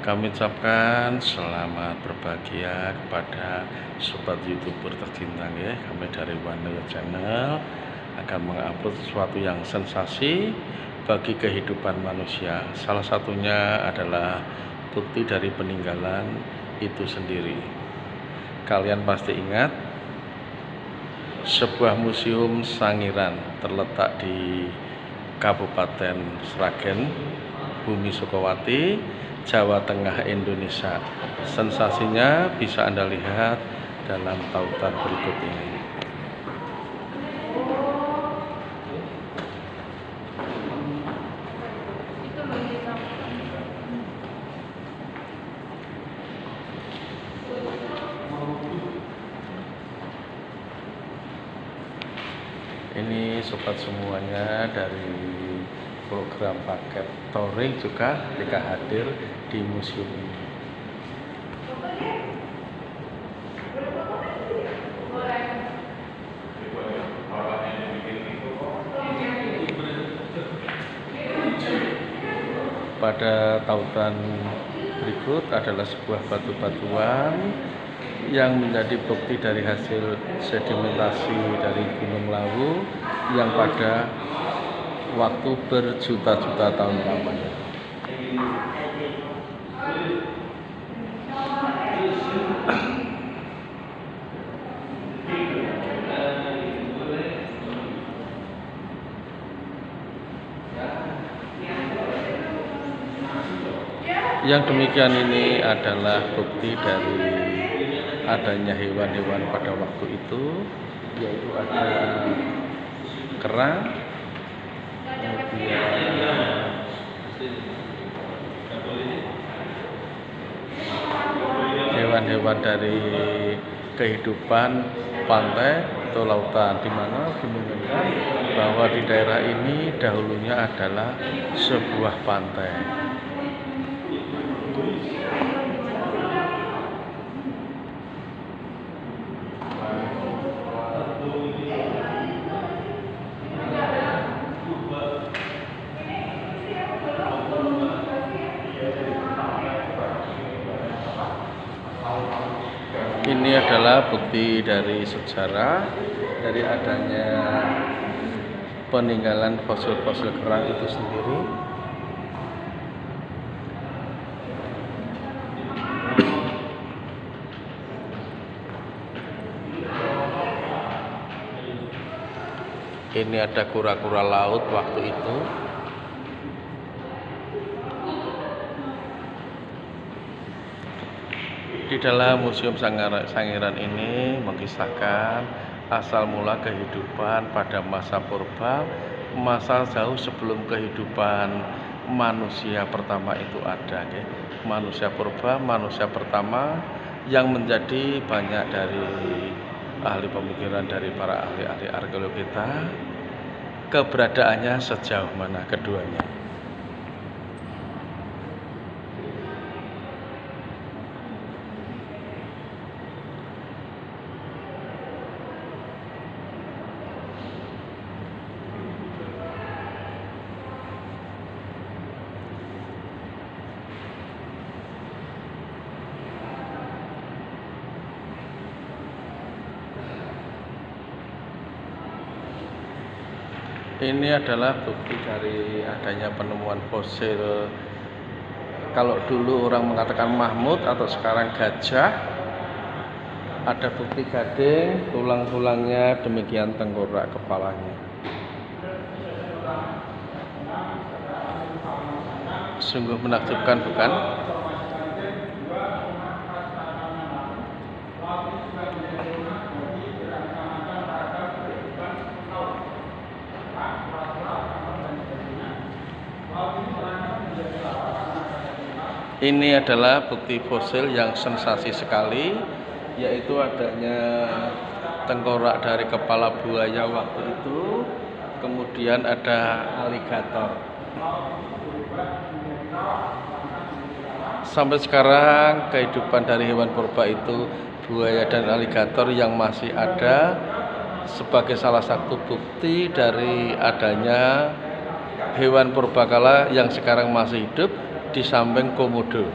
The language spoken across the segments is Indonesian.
Kami ucapkan selamat berbahagia kepada sobat YouTuber tercinta ya. Kami dari One Channel akan mengupload sesuatu yang sensasi bagi kehidupan manusia. Salah satunya adalah bukti dari peninggalan itu sendiri. Kalian pasti ingat sebuah museum Sangiran terletak di Kabupaten Sragen, Bumi Sukowati, Jawa Tengah, Indonesia. Sensasinya bisa Anda lihat dalam tautan berikut ini. Ini sobat semuanya dari program paket touring juga ketika hadir di museum ini. Pada tautan berikut adalah sebuah batu-batuan yang menjadi bukti dari hasil sedimentasi dari Gunung Lawu yang pada waktu berjuta-juta tahun lamanya. Yang demikian ini adalah bukti dari adanya hewan-hewan pada waktu itu, yaitu ada kerang, kemudian hewan-hewan dari kehidupan pantai atau lautan, di mana dimengerti bahwa di daerah ini dahulunya adalah sebuah pantai. Ini adalah bukti dari sejarah dari adanya peninggalan fosil-fosil kerang itu sendiri. Ini ada kura-kura laut waktu itu. Di dalam Museum Sangiran ini mengisahkan asal mula kehidupan pada masa purba, masa jauh sebelum kehidupan manusia pertama itu ada. Manusia purba, manusia pertama yang menjadi banyak dari ahli pemikiran dari para ahli-ahli arkeologi kita, keberadaannya sejauh mana keduanya. Ini adalah bukti dari adanya penemuan fosil. Kalau dulu orang mengatakan Mahmud atau sekarang gajah, ada bukti gading, tulang-tulangnya, demikian tengkorak kepalanya. Sungguh menakjubkan, bukan? Ini adalah bukti fosil yang sensasi sekali, yaitu adanya tengkorak dari kepala buaya waktu itu, kemudian ada aligator. Sampai sekarang kehidupan dari hewan purba itu, buaya dan aligator yang masih ada sebagai salah satu bukti dari adanya hewan purbakala yang sekarang masih hidup di samping komodo.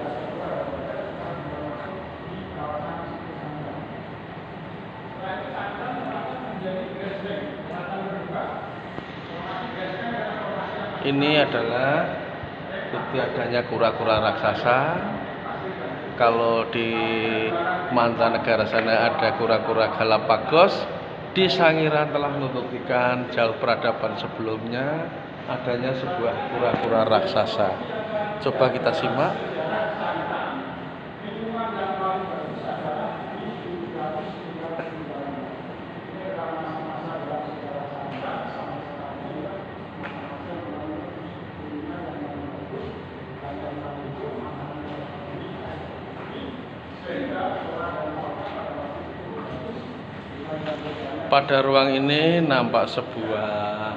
Ini adalah bukti adanya kura-kura raksasa. Kalau di mancanegara sana ada kura-kura Galapagos, di Sangiran telah membuktikan jauh peradaban sebelumnya adanya sebuah kura-kura raksasa. Coba kita simak. Pada ruang ini nampak sebuah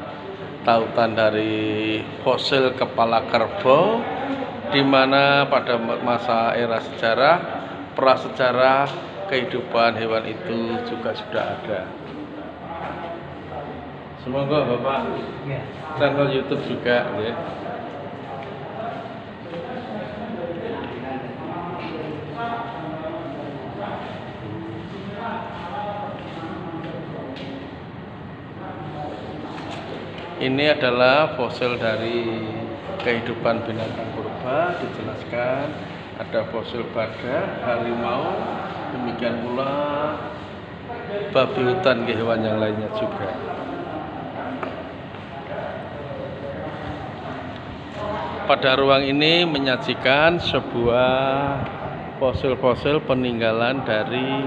tautan dari fosil kepala kerbau, di mana pada masa era sejarah, prasejarah kehidupan hewan itu juga sudah ada. Semoga Bapak channel YouTube juga ya. Ini adalah fosil dari kehidupan binatang purba. Dijelaskan ada fosil badak, harimau, demikian pula babi hutan, hewan yang lainnya juga. Pada ruang ini menyajikan sebuah fosil-fosil peninggalan dari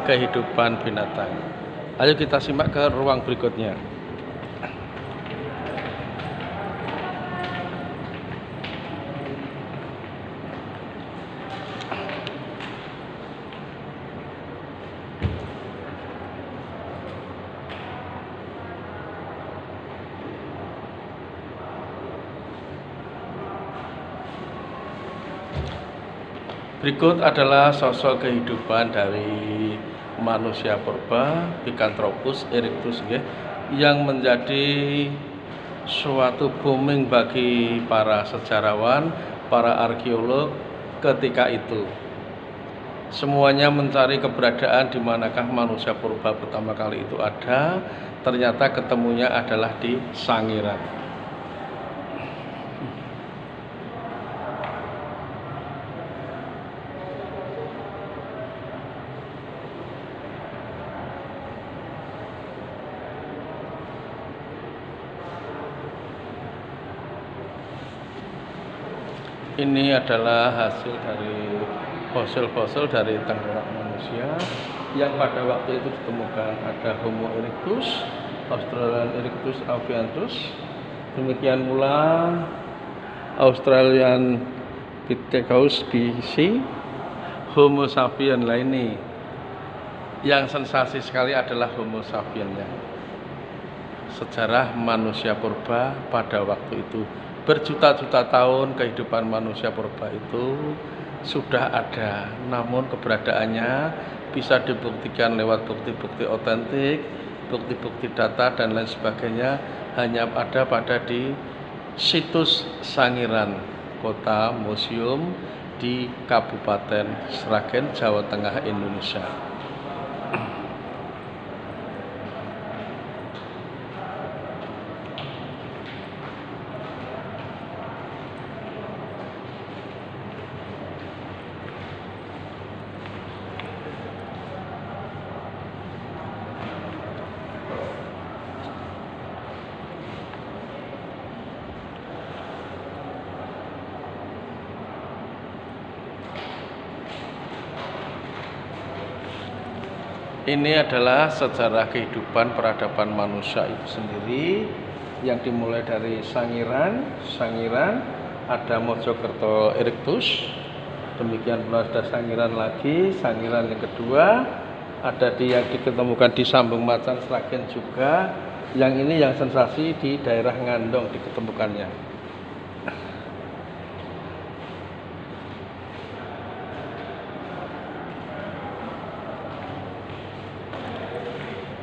kehidupan binatang. Ayo kita simak ke ruang berikutnya. Berikut adalah sosok kehidupan dari manusia purba, Picanthropus erectus, yang menjadi suatu booming bagi para sejarawan, para arkeolog ketika itu. Semuanya mencari keberadaan di manakah manusia purba pertama kali itu ada. Ternyata ketemunya adalah di Sangiran. Ini adalah hasil dari fosil-fosil dari tengkorak manusia yang pada waktu itu ditemukan. Ada Homo erectus, Australian erectus avianthus, demikian pula Australian Pithecanthropus bc, Homo sapien lainnya. Yang sensasi sekali adalah Homo sapiennya. Sejarah manusia purba pada waktu itu. Berjuta-juta tahun kehidupan manusia purba itu sudah ada, namun keberadaannya bisa dibuktikan lewat bukti-bukti otentik, bukti-bukti data dan lain sebagainya hanya ada pada di situs Sangiran, kota museum di Kabupaten Sragen, Jawa Tengah, Indonesia. Ini adalah sejarah kehidupan peradaban manusia itu sendiri yang dimulai dari Sangiran, ada Mojokerto erectus, demikian pula ada Sangiran lagi, Sangiran yang kedua, ada yang diketemukan di Sambung Macan Sragen juga, yang ini yang sensasi di daerah Ngandong diketemukannya.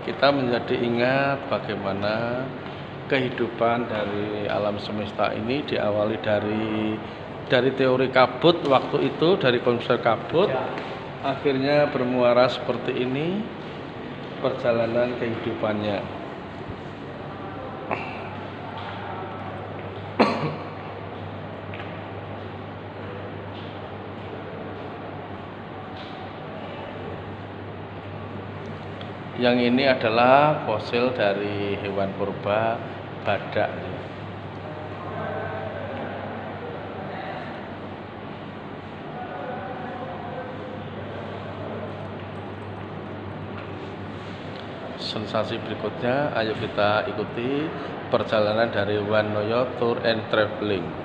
Kita menjadi ingat bagaimana kehidupan dari alam semesta ini diawali dari teori kabut waktu itu, dari konsep kabut, akhirnya bermuara seperti ini perjalanan kehidupannya. Yang ini adalah fosil dari hewan purba badak. Sensasi berikutnya, ayo kita ikuti perjalanan dari Wanoyo Tour and Traveling.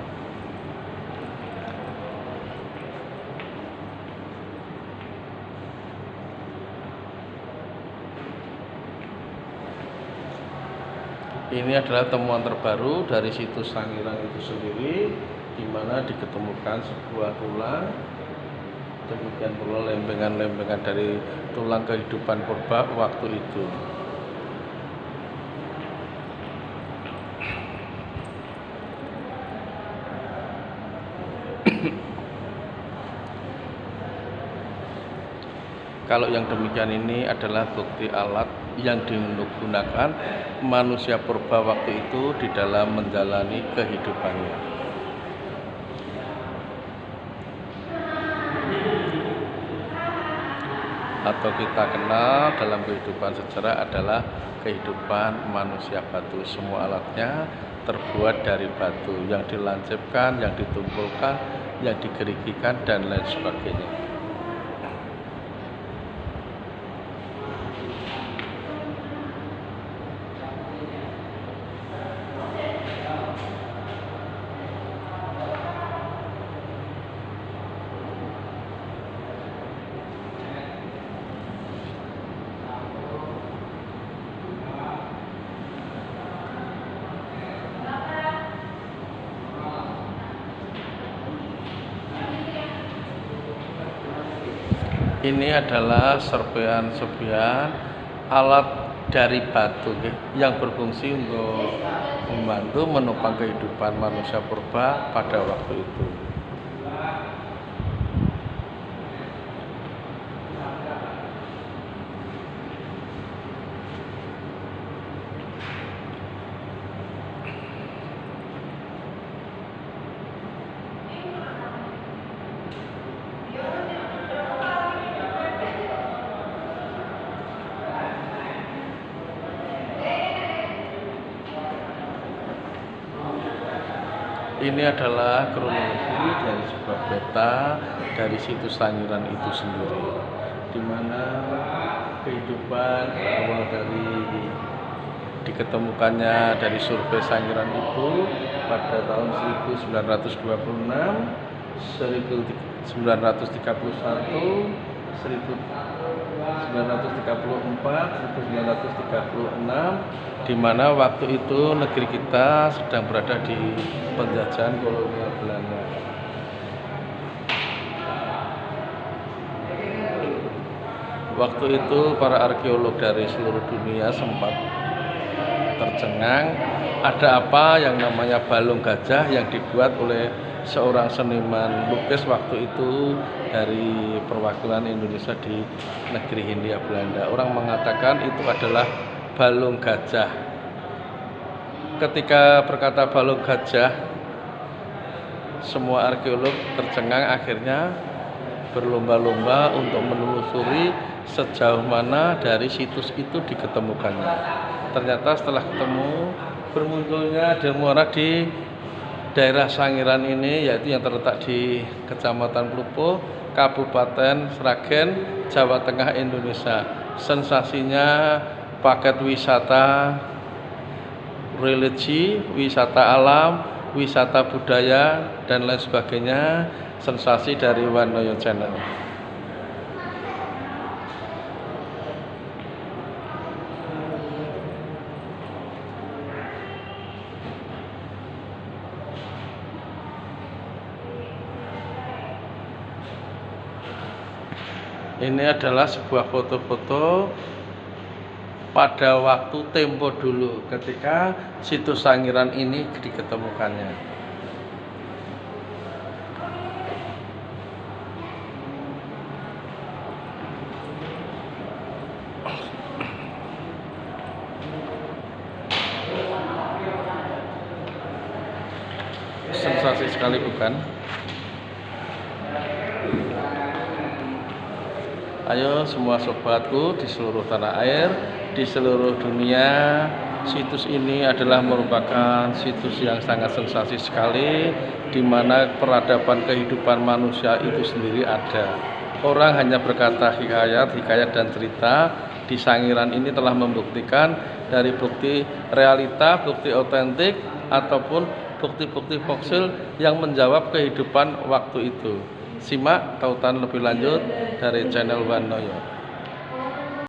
Ini adalah temuan terbaru dari situs Sangiran itu sendiri, di mana diketemukan sebuah tulang, demikian pula lempengan-lempengan dari tulang kehidupan purba waktu itu. Kalau yang demikian ini adalah bukti alat yang digunakan manusia purba waktu itu di dalam menjalani kehidupannya. Atau kita kenal dalam kehidupan sejarah adalah kehidupan manusia batu. Semua alatnya terbuat dari batu yang dilancipkan, yang ditumpulkan, yang digerigikan, dan lain sebagainya. Ini adalah serpihan-serpihan alat dari batu yang berfungsi untuk membantu menopang kehidupan manusia purba pada waktu itu. Ini adalah kronologi dari sebuah peta dari situs Sangiran itu sendiri, di mana kehidupan awal dari diketemukannya dari survei Sangiran itu pada tahun 1926, 1931, 1934, 1936, di mana waktu itu negeri kita sedang berada di penjajahan kolonial Belanda. Waktu itu para arkeolog dari seluruh dunia sempat tercengang, ada apa yang namanya balung gajah yang dibuat oleh seorang seniman lukis waktu itu dari perwakilan Indonesia di negeri Hindia Belanda. Orang mengatakan itu adalah balung gajah. Ketika berkata balung gajah, semua arkeolog tercengang, akhirnya berlomba-lomba untuk menelusuri sejauh mana dari situs itu diketemukannya. Ternyata setelah ketemu, bermunculnya muara di daerah Sangiran ini, yaitu yang terletak di Kecamatan Plupuh, Kabupaten Sragen, Jawa Tengah, Indonesia. Sensasinya paket wisata religi, wisata alam, wisata budaya, dan lain sebagainya. Sensasi dari Wanoyo Channel. Ini adalah sebuah foto-foto pada waktu tempo dulu ketika situs Sangiran ini diketemukannya. Sensasi sekali, bukan? Ayo semua sobatku di seluruh tanah air, di seluruh dunia, situs ini adalah merupakan situs yang sangat sensasi sekali, di mana peradaban kehidupan manusia itu sendiri ada. Orang hanya berkata hikayat dan cerita. Di Sangiran ini telah membuktikan dari bukti realita, bukti otentik, ataupun bukti-bukti fossil yang menjawab kehidupan waktu itu. Simak tautan lebih lanjut dari channel Wanoyo.